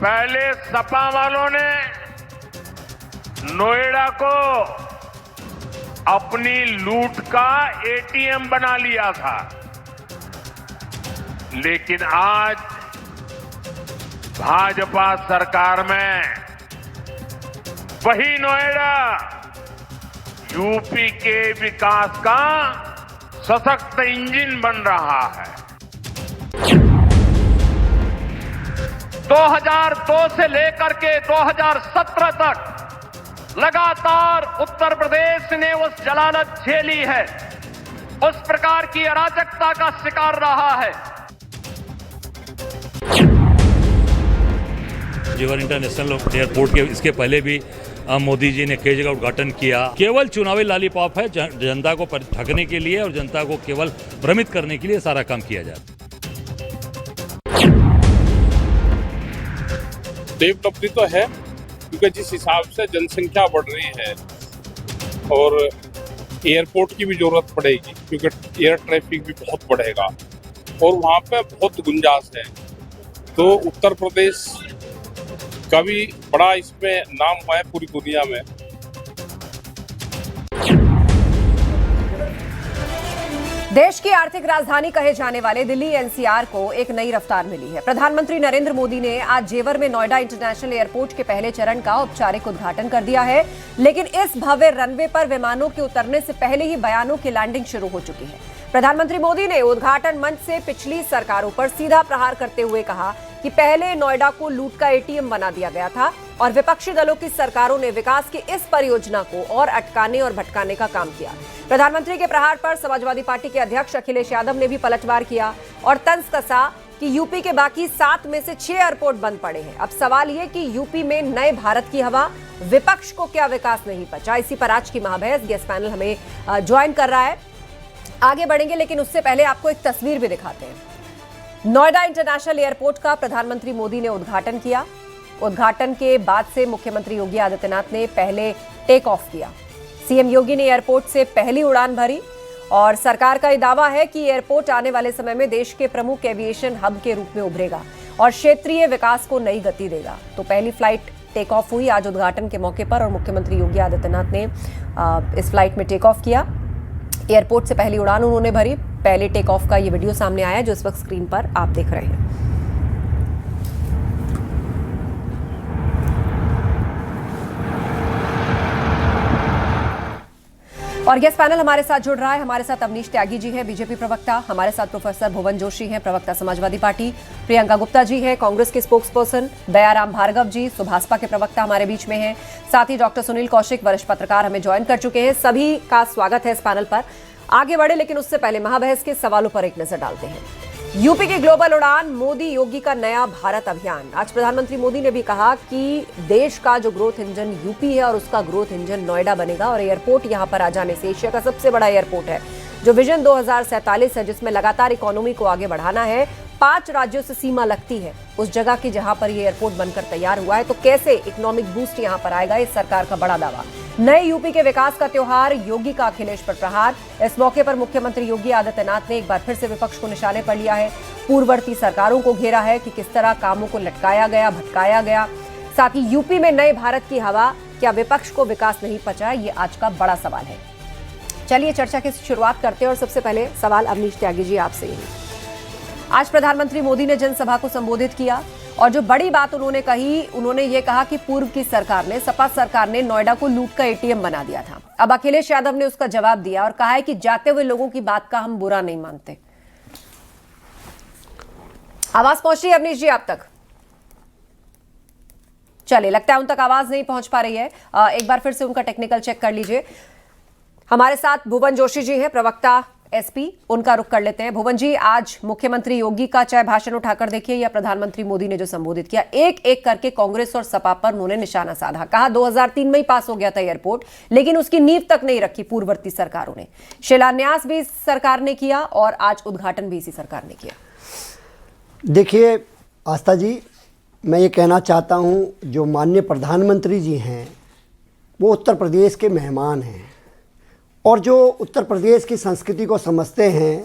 पहले सपा वालों ने नोएडा को अपनी लूट का एटीएम बना लिया था, लेकिन आज भाजपा सरकार में वही नोएडा यूपी के विकास का सशक्त इंजन बन रहा है। 2002 से लेकर के 2017 तक लगातार उत्तर प्रदेश ने उस जलालत झेली है, उस प्रकार की अराजकता का शिकार रहा है। जेवर इंटरनेशनल एयरपोर्ट के इसके पहले भी मोदी जी ने कई जगह उद्घाटन किया। केवल चुनावी लॉलीपॉप है, जनता को ठगने के लिए और जनता को केवल भ्रमित करने के लिए सारा काम किया जाता है। डेवलपमेंट तो है, क्योंकि जिस हिसाब से जनसंख्या बढ़ रही है और एयरपोर्ट की भी जरूरत पड़ेगी, क्योंकि एयर ट्रैफिक भी बहुत बढ़ेगा और वहाँ पे बहुत गुंजाइश है। तो उत्तर प्रदेश का भी बड़ा इसमें नाम हुआ है पूरी दुनिया में। देश की आर्थिक राजधानी कहे जाने वाले दिल्ली एनसीआर को एक नई रफ्तार मिली है। प्रधानमंत्री नरेंद्र मोदी ने आज जेवर में नोएडा इंटरनेशनल एयरपोर्ट के पहले चरण का औपचारिक उद्घाटन कर दिया है, लेकिन इस भव्य रनवे पर विमानों के उतरने से पहले ही बयानों की लैंडिंग शुरू हो चुकी है। प्रधानमंत्री मोदी ने उद्घाटन मंच से पिछली सरकारों पर सीधा प्रहार करते हुए कहा कि पहले नोएडा को लूट का एटीएम बना दिया गया था और विपक्षी दलों की सरकारों ने विकास की इस परियोजना को और अटकाने और भटकाने का काम किया। प्रधानमंत्री के प्रहार पर समाजवादी पार्टी के अध्यक्ष अखिलेश यादव ने भी पलटवार किया और तंज कसा कि यूपी के बाकी 7 में से 6 एयरपोर्ट बंद पड़े हैं। अब सवाल ये कि यूपी में नए भारत की हवा, विपक्ष को क्या विकास नहीं बचा? इसी पर आज की महाबहस गेस्ट पैनल हमें ज्वाइन कर रहा है। आगे बढ़ेंगे, लेकिन उससे पहले आपको एक तस्वीर भी दिखाते हैं। नोएडा इंटरनेशनल एयरपोर्ट का प्रधानमंत्री मोदी ने उद्घाटन किया। उद्घाटन के बाद से मुख्यमंत्री योगी आदित्यनाथ ने पहले टेक ऑफ किया। सीएम योगी ने एयरपोर्ट से पहली उड़ान भरी और सरकार का यह दावा है कि एयरपोर्ट आने वाले समय में देश के प्रमुख एविएशन हब के रूप में उभरेगा और क्षेत्रीय विकास को नई गति देगा। तो पहली फ्लाइट टेक ऑफ हुई आज उद्घाटन के मौके पर और मुख्यमंत्री योगी आदित्यनाथ ने इस फ्लाइट में टेक ऑफ किया। एयरपोर्ट से पहली उड़ान उन्होंने भरी। पहले टेक ऑफ का ये वीडियो सामने आया जो इस वक्त स्क्रीन पर आप देख रहे हैं। और गेस्ट पैनल हमारे साथ जुड़ रहा है। हमारे साथ अवनीश त्यागी जी हैं, बीजेपी प्रवक्ता। हमारे साथ प्रोफेसर भुवन जोशी हैं, प्रवक्ता समाजवादी पार्टी। प्रियंका गुप्ता जी हैं, कांग्रेस के स्पोक्स पर्सन। दयाराम भार्गव जी सुभाषपा के प्रवक्ता हमारे बीच में हैं। साथ ही डॉक्टर सुनील कौशिक वरिष्ठ पत्रकार हमें ज्वाइन कर चुके हैं। सभी का स्वागत है इस पैनल पर। आगे बढ़े, लेकिन उससे पहले महाबहस के सवालों पर एक नजर डालते हैं। यूपी की ग्लोबल उड़ान, मोदी योगी का नया भारत अभियान। आज प्रधानमंत्री मोदी ने भी कहा कि देश का जो ग्रोथ इंजन यूपी है और उसका ग्रोथ इंजन नोएडा बनेगा और एयरपोर्ट यहां पर आ जाने से एशिया का सबसे बड़ा एयरपोर्ट है जो विजन 2047 है, जिसमें लगातार इकोनॉमी को आगे बढ़ाना है। 5 राज्यों से सीमा लगती है उस जगह की जहां पर ये एयरपोर्ट बनकर तैयार हुआ है। तो कैसे इकोनॉमिक बूस्ट यहां पर आएगा, इस सरकार का बड़ा दावा। नए यूपी के विकास का त्योहार, योगी का अखिलेश पर प्रहार। इस मौके पर मुख्यमंत्री योगी आदित्यनाथ ने एक बार फिर से विपक्ष को निशाने पर लिया है। पूर्ववर्ती सरकारों को घेरा है कि किस तरह कामों को लटकाया गया, भटकाया गया। साथ ही यूपी में नए भारत की हवा, क्या विपक्ष को विकास नहीं पचा? ये आज का बड़ा सवाल है। चलिए चर्चा की शुरुआत करते हैं और सबसे पहले सवाल अवनीश त्यागी जी आपसे ही। आज प्रधानमंत्री मोदी ने जनसभा को संबोधित किया और जो बड़ी बात उन्होंने कही, उन्होंने ये कहा कि पूर्व की सरकार ने, सपा सरकार ने नोएडा को लूट का एटीएम बना दिया था। अब अखिलेश यादव ने उसका जवाब दिया और कहा है कि जाते हुए लोगों की बात का हम बुरा नहीं मानते। आवाज पहुंच रही है अवनीश जी आप तक? चलिए, लगता है उन तक आवाज नहीं पहुंच पा रही है। एक बार फिर से उनका टेक्निकल चेक कर लीजिए। हमारे साथ भुवन जोशी जी हैं, प्रवक्ता एसपी, उनका रुख कर लेते हैं। भुवन जी, आज मुख्यमंत्री योगी का चाहे भाषण उठाकर देखिए या प्रधानमंत्री मोदी ने जो संबोधित किया, एक एक करके कांग्रेस और सपा पर उन्होंने निशाना साधा। कहा 2003 में ही पास हो गया था एयरपोर्ट, लेकिन उसकी नींव तक नहीं रखी पूर्ववर्ती सरकारों ने। शिलान्यास भी इस सरकार ने किया और आज उद्घाटन भी इसी सरकार ने किया। देखिए आस्था जी, मैं ये कहना चाहता हूँ, जो माननीय प्रधानमंत्री जी हैं वो उत्तर प्रदेश के मेहमान हैं और जो उत्तर प्रदेश की संस्कृति को समझते हैं।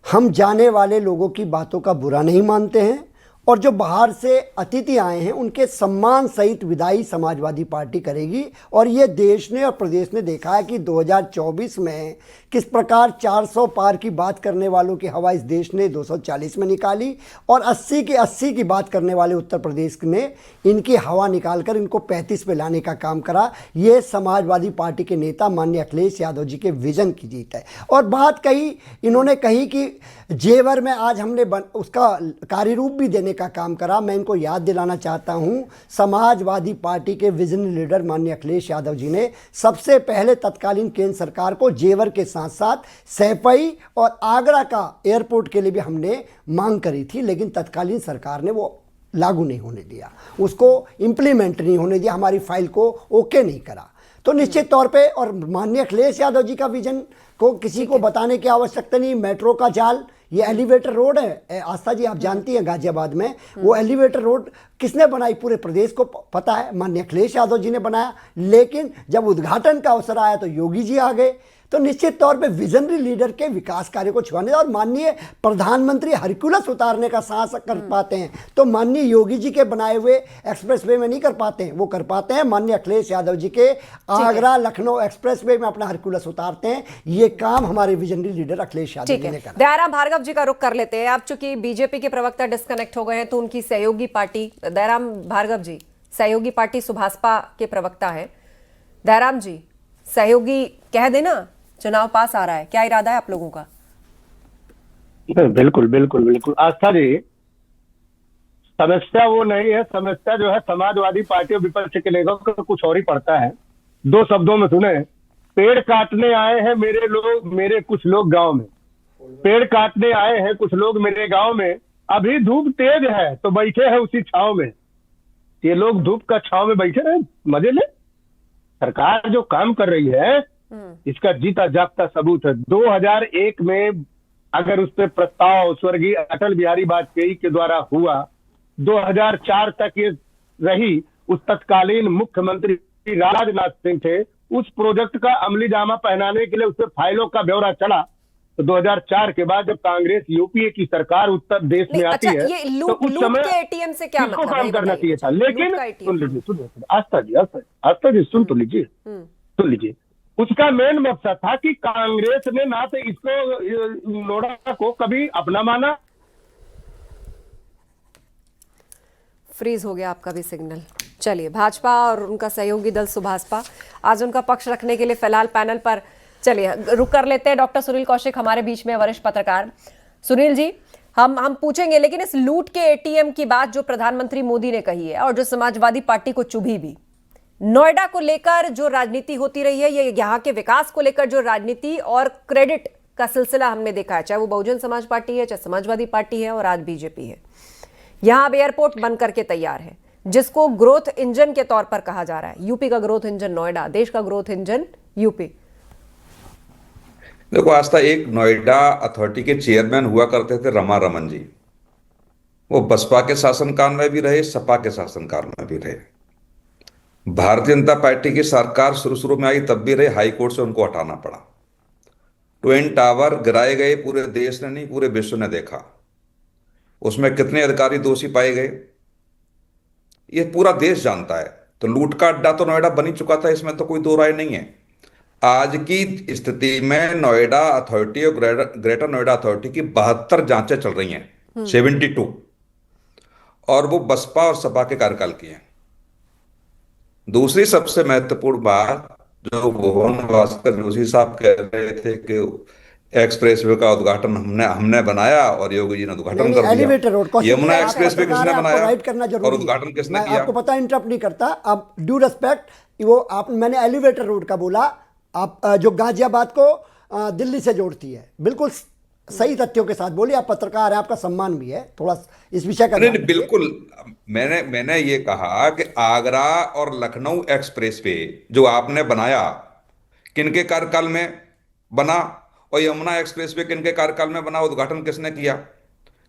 हम जाने वाले लोगों की बातों का बुरा नहीं मानते हैं और जो बाहर से अतिथि आए हैं उनके सम्मान सहित विदाई समाजवादी पार्टी करेगी। और ये देश ने और प्रदेश ने देखा है कि 2024 में किस प्रकार 400 पार की बात करने वालों की हवा इस देश ने 240 में निकाली, और 80 की बात करने वाले उत्तर प्रदेश ने इनकी हवा निकालकर इनको 35 पे लाने का काम करा। ये समाजवादी पार्टी के नेता माननीय अखिलेश यादव जी के विजन की जीत है। और बात कही, इन्होंने कही कि जेवर में आज हमने उसका कार्यरूप भी देने का काम करा। मैं इनको याद दिलाना चाहता हूं, समाजवादी पार्टी के विजनरी लीडर माननीय अखिलेश यादव जी ने सबसे पहले तत्कालीन केंद्र सरकार को जेवर के साथ साथ सैफई और आगरा का एयरपोर्ट के लिए भी हमने मांग करी थी, लेकिन तत्कालीन सरकार ने वो लागू नहीं होने दिया, उसको इम्प्लीमेंट नहीं होने दिया, हमारी फाइल को ओके नहीं करा। तो निश्चित तौर पे, और माननीय अखिलेश यादव जी का विजन को किसी को बताने की आवश्यकता नहीं। मेट्रो का जाल, ये एलिवेटर रोड है आस्था जी, आप जानती हैं गाजियाबाद में वो एलिवेटर रोड किसने बनाई, पूरे प्रदेश को पता है, माननीय अखिलेश यादव जी ने बनाया। लेकिन जब उद्घाटन का अवसर आया तो योगी जी आ गए। तो निश्चित तौर पे विजनरी लीडर के विकास कार्य को छुआने, और माननीय प्रधानमंत्री हरकुलस उतारने का साहस कर पाते हैं तो माननीय योगी जी के बनाए हुए एक्सप्रेसवे में नहीं कर पाते हैं, वो कर पाते हैं माननीय अखिलेश यादव जी के आगरा लखनऊ एक्सप्रेसवे में अपना हरकुलस उतारते हैं। ये काम हमारे विजनरी लीडर अखिलेश यादव जी ने करा। दयाराम भार्गव जी का रुख कर लेते हैं। अब चूंकि बीजेपी के प्रवक्ता डिस्कनेक्ट हो गए हैं तो उनकी सहयोगी पार्टी, दयाराम भार्गव जी सहयोगी पार्टी सुभाषपा के प्रवक्ता है। दयाराम जी, सहयोगी कह देना, चुनाव पास आ रहा है, क्या इरादा है आप लोगों का? बिल्कुल बिल्कुल बिल्कुल आस्था जी, समस्या वो नहीं है, समस्या जो है समाजवादी पार्टी और विपक्ष के नेताओं को कुछ और ही पड़ता है। दो शब्दों में सुने, पेड़ काटने आए हैं मेरे कुछ लोग गांव में, पेड़ काटने आए हैं कुछ लोग मेरे गांव में, अभी धूप तेज है तो बैठे हैं उसी छाव में। ये लोग धूप का छाव में बैठे रहे, मजे ले। सरकार जो काम कर रही है इसका जीता जागता सबूत है। 2001 में अगर उस पर प्रस्ताव स्वर्गीय अटल बिहारी वाजपेयी के द्वारा हुआ, 2004 तक ये रही, उस तत्कालीन मुख्यमंत्री राजनाथ सिंह थे, उस प्रोजेक्ट का अमली जामा पहनाने के लिए उस पर फाइलों का ब्यौरा चला। तो 2004 के बाद जब कांग्रेस यूपीए की सरकार उत्तर देश में आती है तो उस समय एटीएम से क्या किसको काम करना चाहिए था। लेकिन सुन लीजिए आस्था जी सुन तो लीजिए, सुन लीजिए, उसका मेन मकसद था कि कांग्रेस ने ना तो इसको नोएडा को कभी अपना माना। फ्रीज हो गया आपका भी सिग्नल। चलिए, भाजपा और उनका सहयोगी दल सुभाषपा आज उनका पक्ष रखने के लिए फिलहाल पैनल पर, चलिए रुक कर लेते हैं। डॉक्टर सुनील कौशिक हमारे बीच में, वरिष्ठ पत्रकार। सुनील जी, हम पूछेंगे, लेकिन इस लूट के एटीएम की बात जो प्रधानमंत्री मोदी ने कही है और जो समाजवादी पार्टी को चुभी भी, नोएडा को लेकर जो राजनीति होती रही है, ये यहाँ के विकास को लेकर जो राजनीति और क्रेडिट का सिलसिला हमने देखा है, चाहे वो बहुजन समाज पार्टी है, चाहे समाजवादी पार्टी है और आज बीजेपी है। यहाँ अब एयरपोर्ट बन करके तैयार है, जिसको ग्रोथ इंजन के तौर पर कहा जा रहा है। यूपी का ग्रोथ इंजन नोएडा, देश का ग्रोथ इंजन यूपी। देखो आस्था, एक नोएडा अथॉरिटी के चेयरमैन हुआ करते थे रमा रमन जी, वो बसपा के शासनकाल में भी रहे, सपा के शासनकाल में भी रहे। भारतीय जनता पार्टी की सरकार शुरू में आई तब भी रहे, हाई कोर्ट से उनको हटाना पड़ा। ट्विन टावर गिराए गए, पूरे देश ने नहीं पूरे विश्व ने देखा। उसमें कितने अधिकारी दोषी पाए गए ये पूरा देश जानता है। तो लूट का अड्डा तो नोएडा बन ही चुका था, इसमें तो कोई दो राय नहीं है। आज की स्थिति में नोएडा अथॉरिटी और ग्रेटर नोएडा अथॉरिटी की 72 जांचें चल रही हैं, 72, और वो बसपा और सपा के कार्यकाल की हैं। दूसरी सबसे महत्वपूर्ण बात जो भुवन भास्कर जोशी साहब कह रहे थे कि एक्सप्रेसवे का उद्घाटन हमने बनाया और योगी जी ने उद्घाटन कर दिया। यमुना एक्सप्रेसवे किसने बनाया और उद्घाटन किसने किया? आपको पता, इंटरप्ट नहीं करता, अब ड्यू रिस्पेक्ट, वो आप, मैंने एलिवेटर रोड का बोला, आप जो गाजियाबाद को दिल्ली से जोड़ती है, बिल्कुल सही तथ्यों के साथ बोलिए। आप पत्रकार हैं, आपका सम्मान भी है, थोड़ा इस विषय का नहीं, बिल्कुल। मैंने ये कहा कि आगरा और लखनऊ एक्सप्रेसवे जो आपने बनाया किनके कार्यकाल में बना, और यमुना एक्सप्रेसवे किनके कार्यकाल में बना, उद्घाटन किसने किया?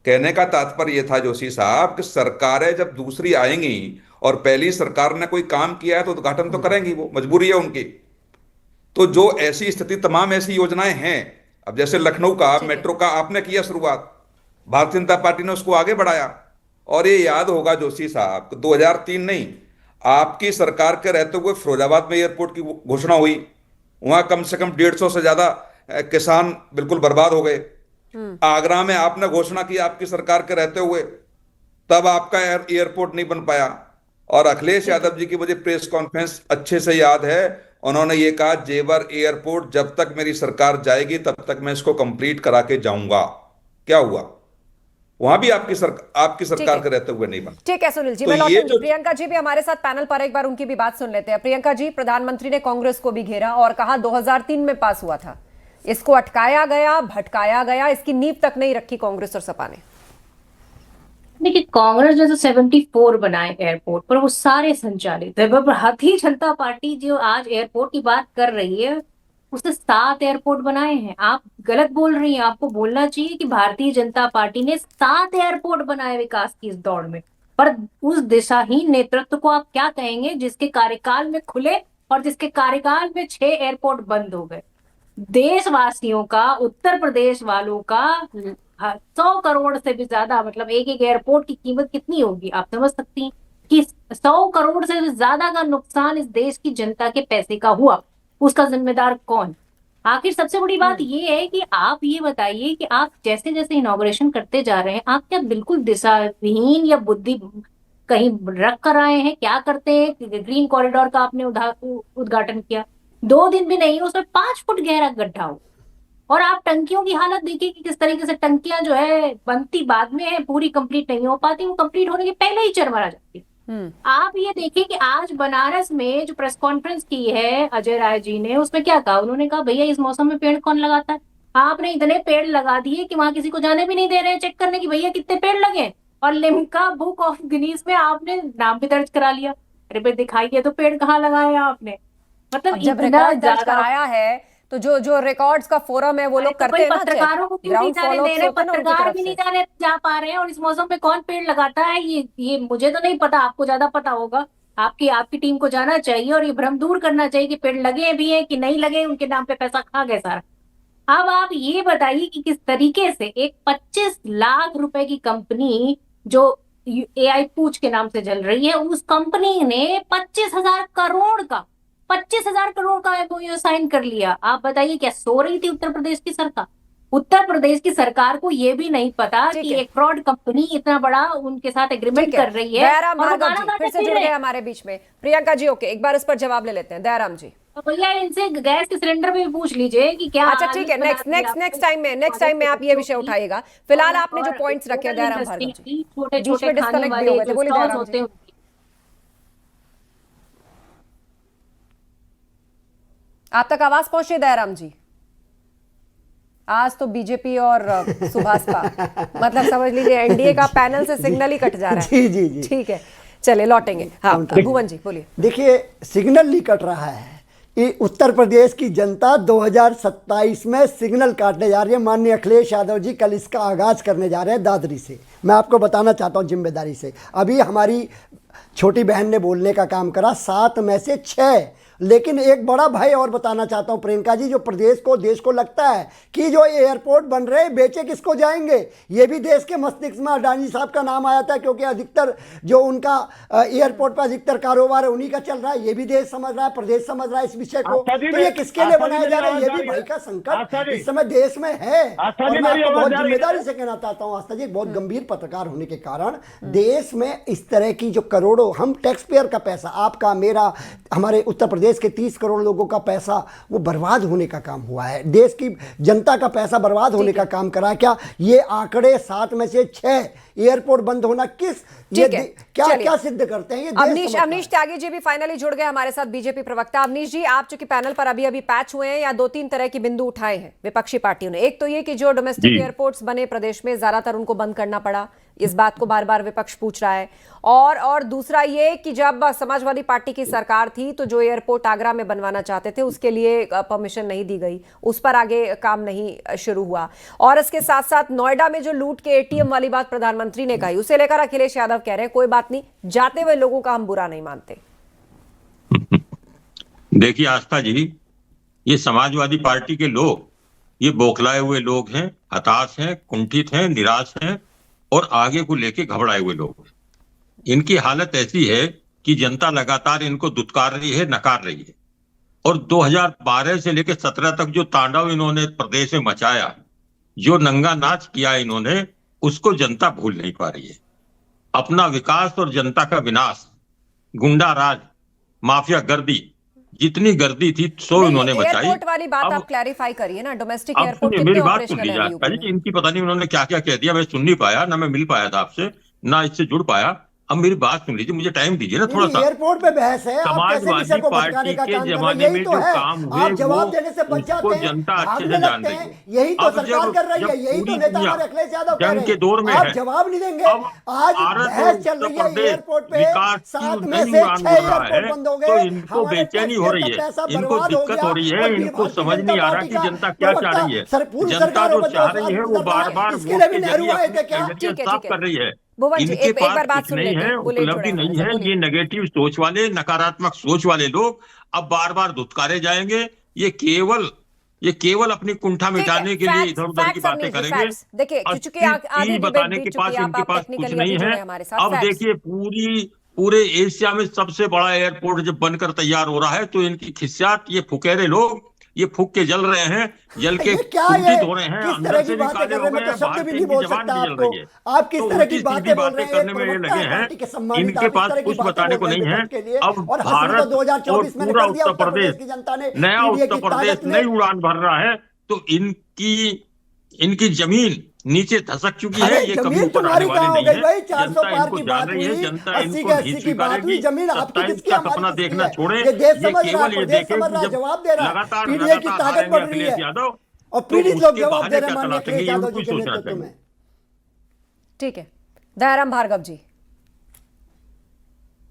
कहने का तात्पर्य यह था जोशी साहब कि सरकारें जब दूसरी आएंगी और पहली सरकार ने कोई काम किया है तो उद्घाटन तो करेंगी, वो मजबूरी है उनकी। तो जो ऐसी स्थिति, तमाम ऐसी योजनाएं हैं, अब जैसे लखनऊ का मेट्रो का आपने किया शुरुआत, भारतीय जनता पार्टी ने उसको आगे बढ़ाया, और ये याद होगा जोशी साहब, 2003 नहीं, आपकी सरकार के रहते हुए फिरोजाबाद में एयरपोर्ट की घोषणा हुई। वहां कम से कम 150 से ज्यादा किसान बिल्कुल बर्बाद हो गए। आगरा में आपने घोषणा की आपकी सरकार के रहते हुए, तब आपका एयरपोर्ट नहीं बन पाया। और अखिलेश यादव जी की मुझे प्रेस कॉन्फ्रेंस अच्छे से याद है, उन्होंने ये कहा जेवर एयरपोर्ट जब तक मेरी सरकार जाएगी तब तक मैं इसको कंप्लीट करा के जाऊंगा। क्या हुआ? वहां भी आपकी सरकार के रहते हुए नहीं बना। ठीक है सुनील जी, तो मैं ये लौटूंगी। प्रियंका जी भी हमारे साथ पैनल पर, एक बार उनकी भी बात सुन लेते हैं। प्रियंका जी, प्रधानमंत्री ने कांग्रेस को भी घेरा और कहा 2003 में पास हुआ था, इसको अटकाया गया, भटकाया गया, इसकी नींव तक नहीं रखी कांग्रेस और सपा ने। देखिए, कांग्रेस ने तो 74 बनाए एयरपोर्ट पर, वो सारे संचालित है। भारतीय जनता पार्टी जो आज एयरपोर्ट की बात कर रही है, उसने 7 एयरपोर्ट बनाए हैं। आप गलत बोल रही हैं। आपको बोलना चाहिए कि भारतीय जनता पार्टी ने 7 एयरपोर्ट बनाए विकास की इस दौड़ में। पर उस दिशाहीन नेतृत्व को आप क्या कहेंगे जिसके कार्यकाल में खुले और जिसके कार्यकाल में 6 एयरपोर्ट बंद हो गए। देशवासियों का, उत्तर प्रदेश वालों का 100 करोड़ से भी ज्यादा, मतलब एक एक एयरपोर्ट की कीमत कितनी होगी आप समझ सकती हैं कि 100 करोड़ से भी ज्यादा का नुकसान इस देश की जनता के पैसे का हुआ। उसका जिम्मेदार कौन? आखिर सबसे बड़ी बात ये है कि आप ये बताइए कि आप जैसे जैसे इनॉग्रेशन करते जा रहे हैं, आप क्या बिल्कुल दिशाविहीन या बुद्धि कहीं रख कर आए हैं? क्या करते हैं? ग्रीन कॉरिडोर का आपने उद्घाटन किया, 2 दिन भी नहीं, उसमें 5 फुट गहरा गड्ढा हो। और आप टंकियों की हालत देखिए कि किस तरीके से टंकियां जो है बनती बाद में है, पूरी कंप्लीट नहीं हो पाती, वो कंप्लीट होने के पहले ही चरमरा जाती है। आप ये देखिए कि आज बनारस में जो प्रेस कॉन्फ्रेंस की है अजय राय जी ने, उसमें क्या कहा? उन्होंने कहा भैया इस मौसम में पेड़ कौन लगाता है? आपने इतने पेड़ लगा दिए कि वहां किसी को जाने भी नहीं दे रहे हैं चेक करने की भैया कितने पेड़ लगे। और लिम्का बुक ऑफ गिनीज में आपने नाम भी दर्ज करा लिया। अरे भाई दिखाइए तो पेड़ कहाँ लगाए आपने। मतलब जब रिकॉर्ड दर्ज कराया है तो जो रिकॉर्ड्स का फोरम है वो लोग करते हैं ना। पत्रकारों को क्यों नहीं जाने दे रहे? पत्रकार भी नहीं जाने जा पा रहे हैं। और इस मौसम में कौन पेड़ लगाता है ये मुझे तो नहीं पता, आपको ज्यादा पता होगा। आपकी टीम को जाना चाहिए और ये भ्रम दूर करना चाहिए कि पेड़ लगे भी हैं कि नहीं लगे, उनके नाम पे पैसा खा गए सारा। अब आप ये बताइए कि किस तरीके से एक 25 लाख रुपए की कंपनी जो AI पूछ के नाम से चल रही है, उस कंपनी ने 25,000 करोड़ का MOU साइन कर लिया। आप बताइए क्या सो रही थी उत्तर प्रदेश की सरकार? उत्तर प्रदेश की सरकार को ये भी नहीं पता कि एक फ्रॉड कंपनी इतना बड़ा उनके साथ एग्रीमेंट कर रही है। दयाराम भार्गव जी फिर से जुड़ गए हमारे बीच में। प्रियंका जी ओके, एक बार इस पर जवाब ले लेते हैं। दयाराम जी, तो भैया इनसे गैस के सिलेंडर पे भी पूछ लीजिए कि क्या। अच्छा ठीक है, नेक्स्ट टाइम में आप ये विषय उठाइएगा। फिलहाल आपने जो पॉइंट्स रखे हैं दयाराम भार्गव जी, छोटे छोटे खाने वाले जो स्टॉल्स होते हैं, आप तक आवाज पहुंच रही है दयाराम जी? आज तो बीजेपी और सुभाषपा मतलब समझ लीजिए एनडीए का पैनल से सिग्नल ही कट जा रहा है। जी ठीक है, चलिए लौटेंगे। हाँ भुवन जी बोलिए। देखिए, सिग्नल नहीं कट रहा है। ये उत्तर प्रदेश की जनता 2027 में सिग्नल काटने जा रही है। माननीय अखिलेश यादव जी कल इसका आगाज करने जा रहे हैं दादरी से। मैं आपको बताना चाहता हूँ जिम्मेदारी से, अभी हमारी छोटी बहन ने बोलने का काम करा, 7 में से 6। लेकिन एक बड़ा भय और बताना चाहता हूं प्रियंका जी, जो प्रदेश को देश को लगता है कि जो एयरपोर्ट बन रहे बेचे किसको जाएंगे। ये भी देश के मस्तिष्क में अडानी साहब का नाम आया था, क्योंकि अधिकतर जो उनका एयरपोर्ट पर अधिकतर कारोबार है उन्हीं का चल रहा है। ये भी देश समझ रहा है, प्रदेश समझ रहा है इस विषय को। तो ये किसके लिए बनाया जा रहा है? ये भी भय का संकट इस समय देश में है। और मैं आपको बहुत जिम्मेदारी से कहना चाहता हूँ आस्था जी, बहुत गंभीर पत्रकार होने के कारण देश में इस तरह की जो करोड़ों हम टैक्स पेयर का पैसा, आपका मेरा, हमारे उत्तर प्रदेश के 30 करोड़ लोगों का पैसा वो बर्बाद होने का काम हुआ है। देश की जनता का पैसा बर्बाद होने का काम करा। क्या ये आंकड़े 7 में से 6 एयरपोर्ट बंद होना क्या सिद्ध करते हैं? ये अवनीश त्यागी जी भी फाइनली जुड़ गए हमारे साथ, बीजेपी प्रवक्ता। अवनीश जी, आप चूंकि पैनल पर अभी पैच हुए हैं, या 2-3 तरह की बिंदु उठाए हैं विपक्षी पार्टियों ने। एक तो ये कि जो डोमेस्टिक एयरपोर्ट्स बने प्रदेश में, ज्यादातर उनको बंद करना पड़ा, इस बात को बार बार विपक्ष पूछ रहा है। और दूसरा ये कि जब समाजवादी पार्टी की सरकार थी तो जो एयरपोर्ट आगरा में बनवाना चाहते थे उसके लिए परमिशन नहीं दी गई, उस पर आगे काम नहीं शुरू हुआ। और इसके साथ साथ नोएडा में जो लूट के ATM वाली बात प्रधानमंत्री ने कही, उसे लेकर अखिलेश यादव कह रहे हैं कोई बात नहीं, जाते हुए लोगों का हम बुरा नहीं मानते। देखिए आस्था जी, ये समाजवादी पार्टी के लोग ये बौखलाए हुए लोग हैं, हताश हैं, कुंठित हैं, निराश हैं और आगे को लेके घबराए हुए लोग। इनकी हालत ऐसी है कि जनता लगातार इनको दुत्कार रही है, नकार रही है। और 2012 से लेकर 17 तक जो तांडव इन्होंने प्रदेश में मचाया, जो नंगा नाच किया इन्होंने, उसको जनता भूल नहीं पा रही है। अपना विकास और जनता का विनाश, गुंडा राज, माफिया गर्दी, जितनी गर्दी थी सो इन्होंने बचाई। एयरपोर्ट वाली बात आप क्लैरिफाई करिए ना, डोमेस्टिक एयरपोर्ट मेरी कितने बात सुन ऑपरेशनल लीजिए है आप पहले, इनकी पता नहीं उन्होंने क्या क्या कह दिया, मैं सुन नहीं पाया, ना मैं मिल पाया था आपसे, ना इससे जुड़ पाया। अब मेरी बात सुन लीजिए, मुझे टाइम दीजिए ना थोड़ा सा। एयरपोर्ट पे बहस है, समाजवादी पार्टी के जमाने में जो काम हुए जवाब देने से बच जाते हैं, जनता अच्छे से जान रही है। यही तो सरकार कर रही है, यही तो नेता हमारे अखिलेश यादव जंग के दौर में आप है, जवाब नहीं देंगे। आज बहस चल रही है एयरपोर्ट पे, 7 में से 6 एयरपोर्ट बंद हो गए, तो इनको बेचैनी हो रही है, इनको दिक्कत हो रही है, इनको समझ नहीं आ रहा कि जनता क्या चाह रही है। जनता जो चाह रही है वो बार बार वोट के जरिए साफ कर रही है। इनके पास कुछ नहीं है, उपलब्धि नहीं है। ये नेगेटिव सोच वाले, नकारात्मक सोच वाले लोग अब बार बार धुतकारे जाएंगे। ये केवल अपनी कुंठा मिटाने के लिए इधर उधर की बातें करेंगे। देखिए, बताने के पास इनके पास कुछ नहीं है। अब देखिए, पूरे एशिया में सबसे बड़ा एयरपोर्ट जब बनकर तैयार हो रहा है तो इनकी खिस्सात, ये फुकेरे लोग, ये फूक के जल रहे हैं, जल के कुंठित हो रहे हैं, अंदर से भी काले हो गए हैं, बाहर से इनकी जबान भी जल रही है। आप किस तरह की बातें करने में ये लगे हैं, इनके पास कुछ बताने को नहीं है। अब भारत और पूरा उत्तर प्रदेश, नया उत्तर प्रदेश नई उड़ान भर रहा है, तो इनकी जमीन नीचे धसक चुकी है। ये कभी ऊपर आने वाली नहीं है। जनता इनको जान रही है, जनता इनको नहीं स्वीकारेगी। सत्ता का सपना देखना छोड़े, ये केवल ये देखे कि जब लगातार हारेंगे अखिलेश यादव और पीड़ित लोग जवाब दे रहे हैं माननीय अखिलेश यादव जी के नेतृत्व में। ठीक है, दयाराम भार्गव जी।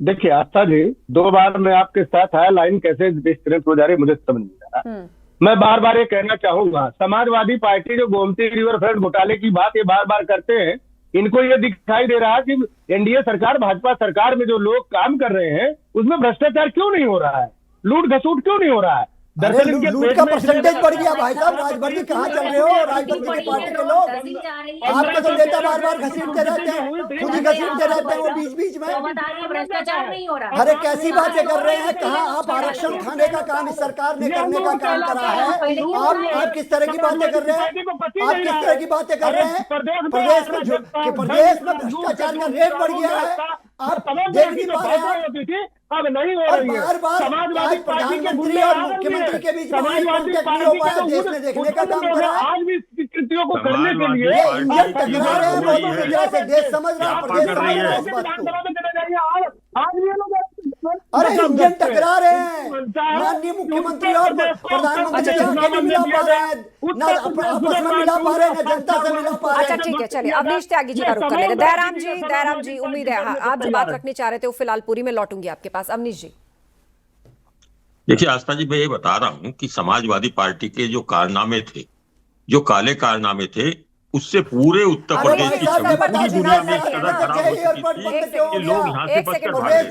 देखिए आस्था जी, 2 बार मैं आपके साथ आया, लाइन कैसे डिस्कनेक्ट हो जा रही मुझे समझ नहीं आ रहा। मैं बार बार ये कहना चाहूंगा, समाजवादी पार्टी जो गोमती रिवर फ्रंट घोटाले की बात ये बार बार करते हैं, इनको ये दिखाई दे रहा है कि एनडीए सरकार, भाजपा सरकार में जो लोग काम कर रहे हैं उसमें भ्रष्टाचार क्यों नहीं हो रहा है, लूट घसूट क्यों नहीं हो रहा है। दरअसल लूट का परसेंटेज बढ़ गया भाई साहब। राजभर जी कहाँ चल रहे हो, राजभर की पार्टी के लोग? आपका तो नेता बार बार घसीटते रहते हैं, खुद ही घसीटते रहते हैं वो बीच बीच में। भ्रष्टाचार नहीं हो रहा। अरे कैसी बातें कर रहे हैं, कहाँ आप आरक्षण खाने का काम इस सरकार ने करने का काम करा है। आप किस तरह की बातें कर रहे हैं, आप किस तरह की बातें कर रहे हैं? प्रदेश में भ्रष्टाचार का रेट बढ़ गया है, आप देख नहीं पा रहे हैं। अब नहीं हो रही है। समाजवादी प्रधानमंत्री और मुख्यमंत्री के बीच नहीं हो पाया, देश ने देखने का काम करा। आज भी कृतियों को करने के लिए इंडियन टकरा रहे हैं बहुत बुरी तरह से, देश समझ रहा है, प्रदेश समझ रहा है इस बात को। आज भी लोग अरे इंडियन टकरा रहे हैं, माननीय मुख्यमंत्री और प्रधानमंत्री आगे नहीं मिला पा रहे हैं, ना आपस में मिला पा रहे हैं, ना जनता से मिला पा रहे हैं। अच्छा ठीक है, चलिए अवनीश त्यागी जी का रुख कर लेते हैं। दयाराम जी उम्मीद है आप जो बात रखनी चाह रहे थे वो फिलहाल पूरी में लौटूंगी आपके पास। अवनीश जी देखिए आस्था जी, मैं ये बता रहा हूं कि समाजवादी पार्टी के जो कारनामे थे, जो काले कारनामे थे, उससे पूरे उत्तर प्रदेश की छवि पूरी दुनिया में इस कदर खराब हो चुकी थी कि लोग यहाँ से बचकर भाग गए।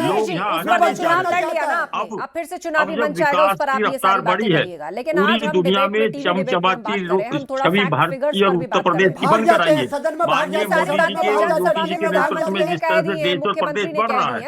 लोग यहाँ आना नहीं चाहते। अब फिर से चुनावी जब मंच आएगा, उस पर आप ये रफ्तार सारी बढ़ी बातें है, करिएगा। लेकिन पूरी दुनिया में चमचमाती छवि भारतीय और उत्तर प्रदेश की बनकर आई है। माननीय मोदी जी के और योगी जी के नेतृत्व में जिस तरह से देश और प्रदेश बढ़ रहा है,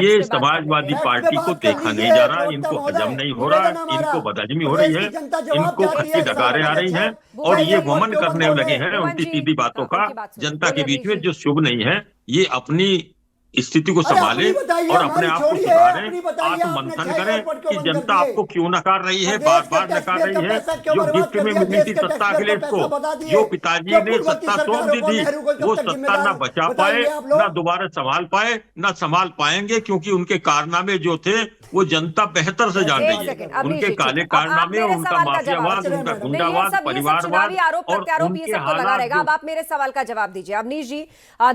ये समाजवादी पार्टी को देखा नहीं जा रहा, इनको हजम नहीं हो रहा, इनको बदहजमी हो रही है, इनको खट्टी डकारें आ रही हैं और ये वमन करने लगे हैं उनकी सीधी बातों का जनता के बीच में, जो शुभ नहीं है। ये अपनी स्थिति को संभाले और अपने आप को सुधारें, आत्ममंथन करें कि जनता आपको क्यों नकार रही है, बार बार नकार रही है। जो गिफ्ट में मिली थी सत्ता अखिलेश को, जो पिताजी ने सत्ता सौंप दी थी, वो सत्ता ना बचा पाए, ना दोबारा संभाल पाए, ना संभाल पाएंगे, क्योंकि उनके कारनामे जो थे वो जनता बेहतर से जान रही है। उनके काले कारनामे, उनका माफियावाद, उनका गुंडावाद, परिवारवाद और उनके हालात। अब आप मेरे सवाल का जवाब दीजिए अवनीश जी।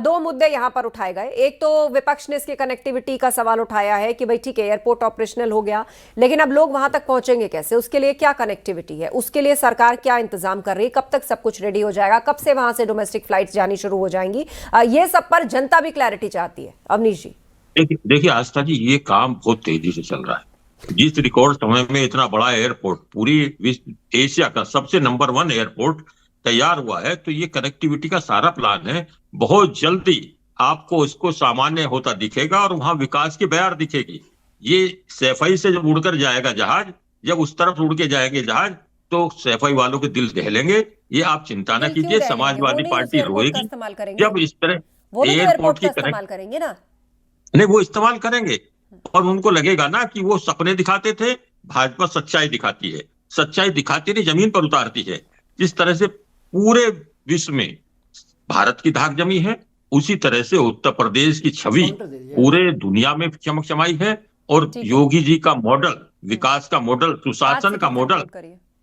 2 मुद्दे यहाँ पर उठाए गए। एक तो विपक्ष ने इसके कनेक्टिविटी का सवाल उठाया है कि भाई ठीक है एयरपोर्ट ऑपरेशनल हो गया, लेकिन अब लोग वहां तक पहुंचेंगे कैसे, उसके लिए क्या कनेक्टिविटी है, उसके लिए सरकार क्या इंतजाम कर रही है, कब तक सब कुछ रेडी हो जाएगा, कब से वहां से डोमेस्टिक फ्लाइट्स जानी शुरू हो जाएंगी, ये सब पर जनता भी क्लैरिटी चाहती है। अवनीश जी देखिए आस्था जी, ये काम बहुत तेजी से चल रहा है। जिस रिकॉर्ड समय में इतना बड़ा एयरपोर्ट, पूरी एशिया का सबसे नंबर 1 एयरपोर्ट तैयार हुआ है, तो ये कनेक्टिविटी का सारा प्लान है। बहुत जल्दी आपको इसको सामान्य होता दिखेगा और वहां विकास की बयार दिखेगी। ये सैफई से जब उड़कर जाएगा जहाज, जब उस तरफ उड़ के जाएंगे जहाज, तो सैफई वालों के दिल दहलेंगे। ये आप चिंता न कीजिए, समाजवादी पार्टी रोएगी जब इस तरह एयरपोर्ट की इस्तेमाल करेंगे ना। नहीं, वो इस्तेमाल करेंगे और उनको लगेगा ना कि वो सपने दिखाते थे, भाजपा सच्चाई दिखाती है। सच्चाई दिखाती नहीं, जमीन पर उतारती है। जिस तरह से पूरे विश्व में भारत की धाक जमी है, उसी तरह से उत्तर प्रदेश की छवि पूरे दुनिया में चमक-चमाई है। और योगी जी का मॉडल, विकास का मॉडल, सुशासन का मॉडल,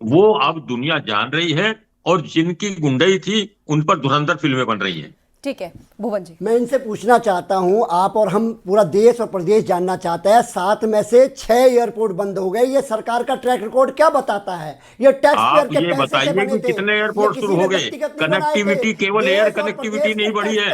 वो अब दुनिया जान रही है। और जिनकी गुंडई थी उन पर धुरंधर फिल्में बन रही हैं। ठीक है भुवन जी, मैं इनसे पूछना चाहता हूं, आप और हम पूरा देश और प्रदेश जानना चाहता है, 7 में से 6 एयरपोर्ट बंद हो गए। ये सरकार का ट्रैक रिकॉर्ड क्या बताता है? ये टैक्स पेयर के पैसे बताइए कि कितने एयरपोर्ट शुरू हो गए? कनेक्टिविटी केवल एयर कनेक्टिविटी नहीं बढ़ी है,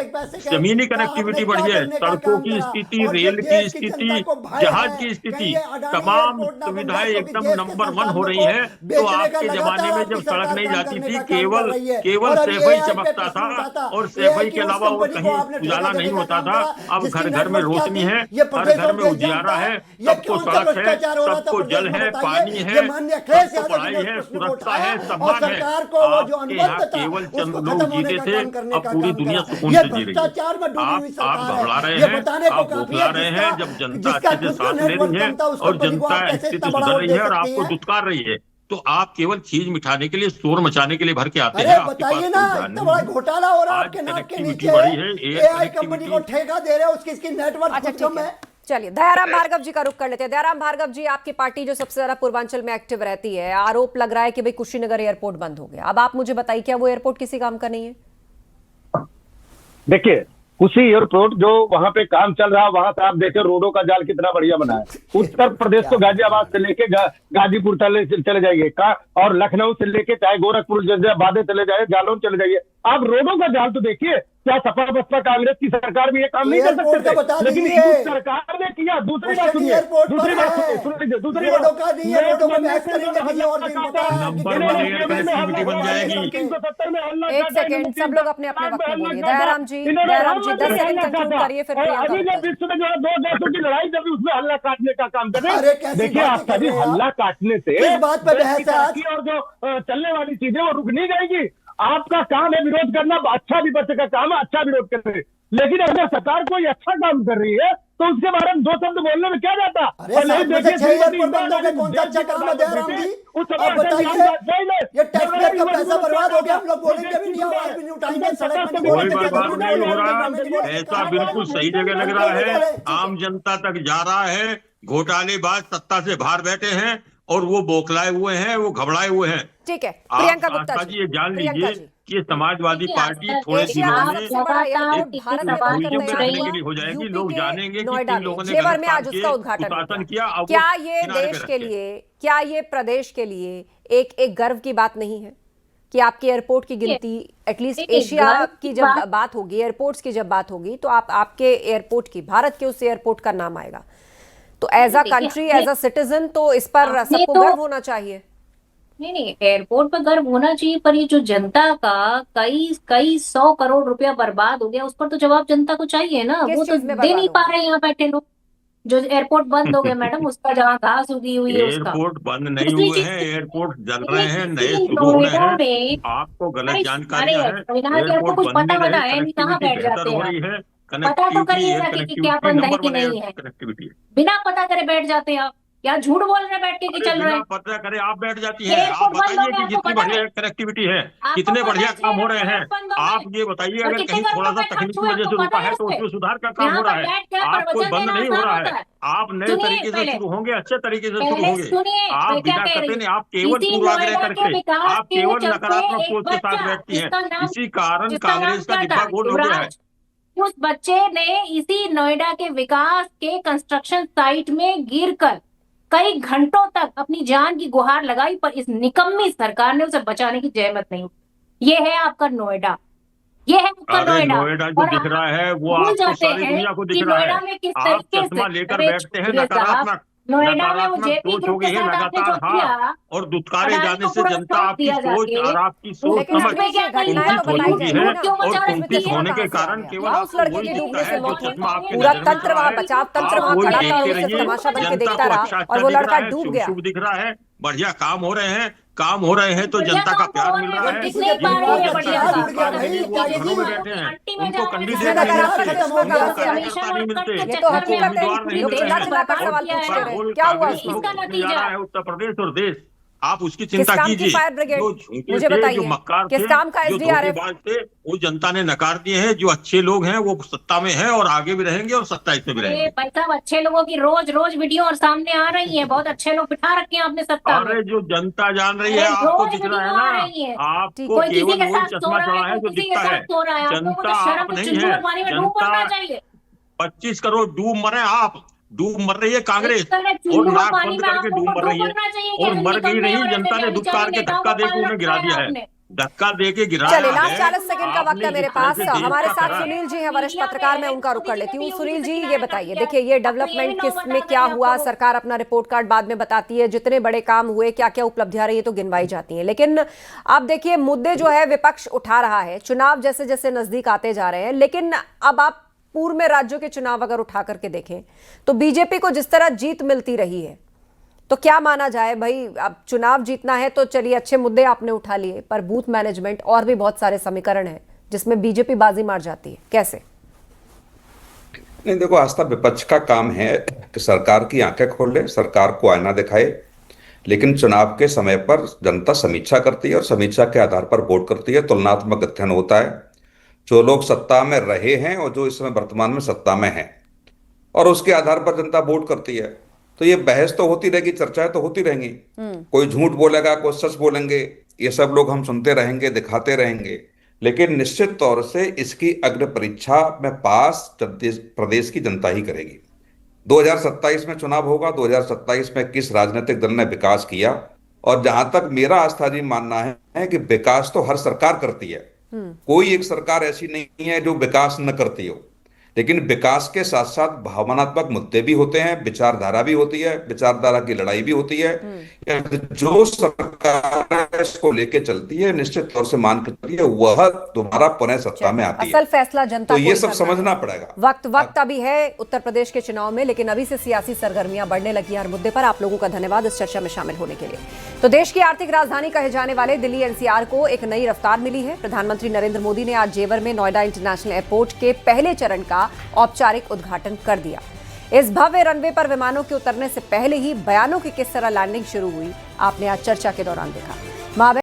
जमीनी कनेक्टिविटी बढ़ी है। सड़कों की स्थिति, रेल की स्थिति, जहाज की स्थिति, तमाम सुविधाएं एकदम नंबर 1 हो रही है। तो आपके जमाने में जब सड़क नहीं जाती थी, केवल सैफई चमकता था और सैफई के अलावा और कहीं उजाला नहीं होता था। अब घर घर में रोशनी है, हर घर में उजियारा है, सबको सड़क है, सबको जल है, पानी है, सबको पढ़ाई है, सुरक्षा है, सम्मान है। आपके यहाँ केवल चंद लोग जीते थे, अब पूरी दुनिया सुकून से जी रही है। आप घबरा रहे हैं, आप बौखला रहे हैं जब जनता अच्छे से सांस ले रही है और जनता स्थिति सुधर रही है और आपको दुत्कार रही है। तो आप केवल चीज मिटाने के लिए, शोर मचाने के लिए भर के आते हैं। बताइए ना, इतना बड़ा घोटाला हो रहा है आपके नाक के नीचे। एआई कंपनी को ठेका दे रहे हो, उसकी नेटवर्क। अच्छा ठीक है, चलिए दयाराम भार्गव जी का रुख कर लेते हैं। दयाराम भार्गव जी, आपकी पार्टी जो सबसे ज्यादा पूर्वांचल में एक्टिव रहती है, आरोप लग रहा है कि भाई कुशीनगर एयरपोर्ट बंद हो गया। अब आप मुझे बताइए, क्या वो एयरपोर्ट किसी काम का नहीं है? देखिए, उसी एयरपोर्ट जो वहां पे काम चल रहा है, वहां से आप देखें रोडों का जाल कितना बढ़िया बना है। उत्तर प्रदेश को गाजियाबाद से लेके गाजीपुर चले जाइए और लखनऊ से लेके चाहे गोरखपुर बाधे चले जाइए, जालौन चले जाइए, आप रोडों का जाल तो देखिए। क्या सपा बसपा कांग्रेस की सरकार भी ये काम नहीं कर सकते थे? लेकिन इस सरकार ने किया। दूसरी बात सुनिए, दूसरी बात एक सेकेंड, सब लोग अपने अपने वक्त में बोलिए। दयाराम जी 10 सेकंड कंक्लूड करिए, फिर विश्व में जो है 2 देशों की लड़ाई जब उसमें हल्ला काटने का काम करें। देखिए, आपका भी हल्ला काटने से इस बात पर बहस है और जो चलने वाली चीजें वो रुक नहीं जाएगी। आपका काम है विरोध करना, अच्छा विपक्ष का काम है अच्छा विरोध करना। लेकिन अगर सरकार कोई अच्छा काम कर रही है तो उसके बारे में 2 शब्द बोलने में क्या जाता? कौन सा अच्छा काम है दयाराम जी? आप बताइए, ये टैक्स पेयर का पैसा बर्बाद हो गया, हम लोग बोलेंगे भी नहीं, आवाज भी नहीं उठाएंगे, सड़क पे कोई बर्बाद नहीं हो रहा। ऐसा बिल्कुल सही जगह लग रहा है, आम जनता तक जा रहा है। घोटालेबाज सत्ता से बाहर बैठे हैं और वो बौखलाए हुए हैं, वो घबराए हुए हैं। ठीक है, प्रियंका गुप्ता जी, ये जान लीजिए कि समाजवादी पार्टी थोड़े दिनों में भारत में रखने के लिए हो जाएगी। लोग जानेंगे कि किन लोगों ने जेवर में आज उसका उद्घाटन किया। क्या ये देश के लिए, क्या ये प्रदेश के लिए एक गर्व की बात नहीं है कि आपके एयरपोर्ट की गिनती, एटलीस्ट एशिया की जब बात होगी, एयरपोर्ट्स की जब बात होगी, तो आपके एयरपोर्ट की, भारत के उस एयरपोर्ट का नाम आएगा। तो as a country, as a citizen, तो इस पर सबको गर्व होना चाहिए। नहीं, एयरपोर्ट पर गर्व होना चाहिए, पर ये जो जनता का कई 100 करोड़ रुपया बर्बाद हो गया, उस पर तो जवाब जनता को चाहिए ना। वो तो दे नहीं पा रहे हैं यहाँ बैठे लोग। जो एयरपोर्ट बंद हो गया मैडम, उसका जहाँ घास उगी हुई है, उसका एयरपोर्ट बंद नहीं हुए हैं, एयरपोर्ट जल रहे हैं, नए शुरू हो रहे हैं। आपको गलत जानकारी है। एयरपोर्ट कुछ पता वाला है नहीं, कहाँ बैठ जाते हैं? पता तो करिएगा कि क्या बंद है कि नहीं है। बिना पता करे बैठ जाते हैं आप, या झूठ बोल रहे बैठ के कि चल रहे हैं? पता करे आप बैठ जाती हैं। आप बताइए कि जितनी बढ़िया कनेक्टिविटी है, कितने बढ़िया काम हो रहे हैं। आप ये बताइए, अगर कहीं थोड़ा सा तकनीकी वजह से रुका है तो उसमें सुधार का काम हो रहा है। आप कोई बंद नहीं हो रहा है। आप नए तरीके से शुरू होंगे, अच्छे तरीके से शुरू होंगे। आप बिना कटे नहीं, आप केवल पूर्वाग्रह करके, आप केवल नकारात्मक सोच के साथ बैठती हैं। इसी कारण कांग्रेस का डिब्बा गोल हो गया है। उस बच्चे ने इसी नोएडा के विकास के कंस्ट्रक्शन साइट में गिरकर कई घंटों तक अपनी जान की गुहार लगाई, पर इस निकम्मी सरकार ने उसे बचाने की जहमत नहीं। ये है आपका नोएडा, ये है आपका नोएडा। नोएडा जो दिख रहा है वो आपको सारी दुनिया को दिख रहा है। आप चश्मा लेकर बैठते हैं नकारात्मक, नोएडा में वो नकारात्मक जेपी सोच हो ग्रुप के गई है साथ आपने जो लगातार। किया, हाँ, और दुत्कारे अडानी जाने को से पूरा जनता विश्वास आपकी दिया सोच जाके, और आपकी सोच लेकिन समझ इसमें क्या कहीं नया कुंठित हो बताई चुकी जाए, है झूठ क्यों और मचा रहे हैं? कुंठित इसमें होने के कहाँ से आ कारण गया? केवल हाँ, उस आपको लड़के वही के दिखता डूबने से है जो मौत हुई, चश्मा आपके पूरा नजर में तंत्र पड़ा वहां है। बचाव तंत्र आप वहां वही खड़ा था और देखते वो सिर्फ रहिए, तमाशा बन के जनता देखता को रहा अच्छा और अच्छा वो दिख रहा लड़का है, डूब शुभ गया। शुभ दिख रहा है, बढ़िया काम हो रहे हैं, काम हो रहे हैं तो बढ़िया जनता का काम प्यार हो मिल रहे रहा हैं, है। दिख नहीं पा जिनको रही है जनता बढ़िया का काम। प्यार मिली वो बीजेपी घरों में वालों बैठे की हैं, मट्टी में उनको जाने कैंडिडेट से नहीं नकारात्मक मिलते, खत्म हो गया उनको क्या? कार्यकर्ता नहीं मिलते, ये तो उनको हकीकत है, उम्मीदवार नहीं लोग मिल रहे चिल्ला हैं। चिल्ला कर और सवाल पूछ ले रहे हैं, क्या हुआ कांग्रेस उसमें? को कितने जा रहा है उत्तर प्रदेश और देश, आप उसकी किस चिंता काम की कीजिए। Fire brigade? जो झूठे मुझे थे, जो बताइए, मक्कार किस थे, काम का जो SDRF? धोखेबाज थे, वो जनता ने नकार दिए हैं। जो अच्छे लोग हैं वो सत्ता में हैं और आगे भी रहेंगे और 27 में भी रहेंगे। भाई साहब, अच्छे लोगों की रोज रोज वीडियो और सामने आ रही है, बहुत अच्छे लोग बिठा रखे हैं आपने सत्ता में। अरे जो जनता जान रही है, अरे आपको रोज दिख वीडियो रहा है आ ना, रही है। आपको कोई किसी केवल के वही साथ सो चश्मा रहा चढ़ा है, है कोई जो किसी के दिखता है। साथ सो रहा है। आप लोगों को जनता तो शर्म आप और नहीं चिंतू है, और पानी में डूब जनता मरना चाहिए। 25 करोड़ डूब मरे, आप डूब मर रही है कांग्रेस इस तरह और चिंतू और नाक पानी बंद में आप करके लोगों डूब को मर रही डूब है। मरना चाहिए क्या? और जो मर गई निकम्मे नहीं, और जनता ऐसे ने दुत्कार के नेताओं धक्का को दे के पाल उन्हें गिरा रखा है दिया है, आपने। धक्का दे के गिराया चलिए, लास्ट है। 40 सेकंड का वक्त आपने है मेरे जिस तरह पास। से देश हमारे का साथ करा, सुनील जी हैं, वरिष्ठ मीडिया पत्रकार। में मैं उनका रुख कर लेती हूँ। मोदी जी सुनील ने जी, भी ये यूपी बताइए, से देखिए ये किनारा डेवलपमेंट कर किस दिया। में क्या आपको हुआ, सरकार अपना रिपोर्ट कार्ड बाद में बताती है, जितने बड़े काम हुए, क्या क्या उपलब्धियां रही है तो गिनवाई जाती हैं, लेकिन आप देखिए मुद्दे जो है विपक्ष उठा रहा है, चुनाव जैसे जैसे नजदीक आते जा रहे हैं, लेकिन अब आप पूर्व में राज्यों के चुनाव अगर उठा करके देखें तो बीजेपी को जिस तरह जीत मिलती रही है, तो क्या माना जाए भाई, अब चुनाव जीतना है तो चलिए अच्छे मुद्दे आपने उठा लिए, पर बूथ मैनेजमेंट और भी बहुत सारे समीकरण हैं जिसमें बीजेपी बाजी मार जाती है, कैसे? नहीं, देखो आस्था, विपक्ष का काम है कि सरकार की आंखें खोले, सरकार को आईना दिखाए, लेकिन चुनाव के समय पर जनता समीक्षा करती है और समीक्षा के आधार पर वोट करती है, तुलनात्मक अध्ययन होता है। जो लोग सत्ता में रहे हैं और जो इस समय वर्तमान में सत्ता में हैं, और उसके आधार पर जनता वोट करती है। तो ये बहस तो होती रहेगी, चर्चाएं तो होती रहेंगी, कोई झूठ बोलेगा, कोई सच बोलेंगे, ये सब लोग हम सुनते रहेंगे, दिखाते रहेंगे, लेकिन निश्चित तौर से इसकी अग्नि परीक्षा में पास प्रदेश की जनता ही करेगी। 2027 में चुनाव होगा, 2027 में किस राजनीतिक दल ने विकास किया, और जहां तक मेरा आस्था जी मानना है कि विकास तो हर सरकार करती है, कोई एक सरकार ऐसी नहीं है जो विकास न करती हो, लेकिन विकास के साथ साथ भावनात्मक मुद्दे भी होते हैं, विचारधारा भी होती है, विचारधारा की लड़ाई भी होती है। जो सरकार इसको लेके चलती है, निश्चित तौर से मान के चलती है, वह दोबारा पुनः सत्ता में आती है। असल फैसला जनता तो को ये ही सब करना समझना है। पड़ेगा। वक्त अभी है उत्तर प्रदेश के चुनाव में, लेकिन अभी से सियासी सरगर्मियां बढ़ने लगी हर मुद्दे पर। आप लोगों का धन्यवाद इस चर्चा में शामिल होने के लिए। तो देश की आर्थिक राजधानी कहे जाने वाले दिल्ली NCR को एक नई रफ्तार मिली है। प्रधानमंत्री नरेंद्र मोदी ने आज जेवर में नोएडा इंटरनेशनल एयरपोर्ट के पहले चरण का औपचारिक उद्घाटन कर दिया। इस भव्य रनवे पर विमानों के उतरने से पहले ही बयानों की किस तरह लैंडिंग शुरू हुई, आपने आज चर्चा के दौरान देखा।